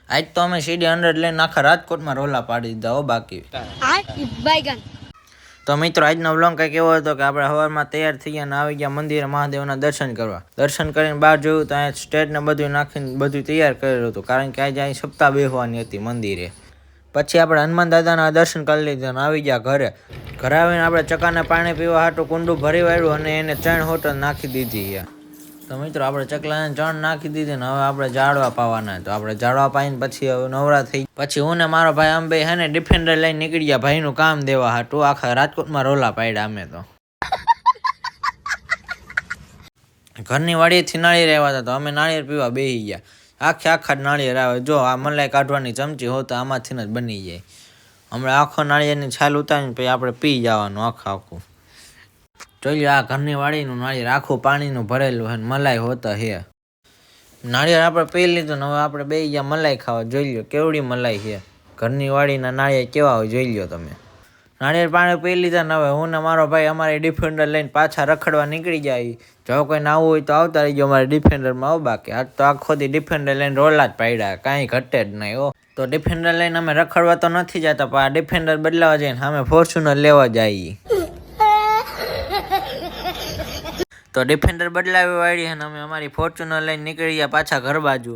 આજ તો અમે સીડી 100 લઈને આખા રાજકોટમાં રોલા પાડી દીધા હો બાકી. તો મિત્રો આજનો વ્લોગ કંઈક એવો હતો કે આપણે સવારમાં તૈયાર થઈ ગયા અને આવી ગયા મંદિરે મહાદેવના દર્શન કરવા. દર્શન કરીને બહાર જોયું તો અહીંયા સ્ટેજ ને બધું નાખીને બધું તૈયાર કરેલું હતું, કારણ કે આજે અહીં સપ્તાહ બેસવાની હતી મંદિરે. પછી આપણે હનુમાન દાદાના દર્શન કરી લીધા અને આવી ગયા ઘરે. ઘરે આવીને આપણે ચકાને પાણી પીવા હાટું કુંડું ભરી વાળ્યું અને એને ચણ હોટલ નાખી દીધી. તો મિત્રો આપણે ચકલાને ચણ નાખી દીધી ને હવે આપણે જાળવા પાવાના. તો આપણે જાળવા પાઈને પછી હવે નવરા થઈ. પછી હું ને મારો ભાઈ અંબે હે ને ડિફેન્ડર લઈને નીકળી ગયા ભાઈનું કામ દેવા હાટું. આખા રાજકોટમાં રોલા પાડ્યા અમે તો. ઘરની વાડીએથી નાળિયેર આવ્યા હતા તો અમે નાળિયેર પીવા બેસી ગયા. આખા નાળિયેર આવે. જો આ મલાઈ કાઢવાની ચમચી હોત આમાંથી જ બની જાય. હમણાં આખો નાળિયેરની છાલ ઉતારીને પછી આપણે પી જવાનું આખું. જોઈ લો આ ઘરની વાડીનું નાળિયેર આખું પાણીનું ભરેલું છે, મલાઈ હોતા હે. નાળિયેર આપણે પી લીધું ને હવે આપણે બે ગયા મલાઈ ખાવા. જોઈ લો કેવડી મલાઈ છે. ઘરની વાડીના નાળિયેર કેવા હોય જોઈ લો તમે. નાળિયેર પાણી પી લીધા ને હવે હું ને મારો ભાઈ અમારી ડિફેન્ડર લઈને પાછા રખડવા નીકળી જાય. જો કોઈ ના આવવું હોય તો આવતા રહી ગયો અમારે ડિફેન્ડરમાં. આવો બાકી આજ તો આખો દી ડિફેન્ડર લઈને રોલા જ પાડ્યા, કાંઈ ઘટે જ નહીં હો. તો ડિફેન્ડર લઈને અમે રખડવા તો નથી જતા, પણ આ ડિફેન્ડર બદલાવા જઈને અમે ફોર્ચ્યુનર લેવા જઈએ. તો ડિફેન્ડર બદલાવી વાળી અને અમે અમારી ફોર્ચ્યુનર લઈને નીકળી ગયા પાછા ઘર બાજુ.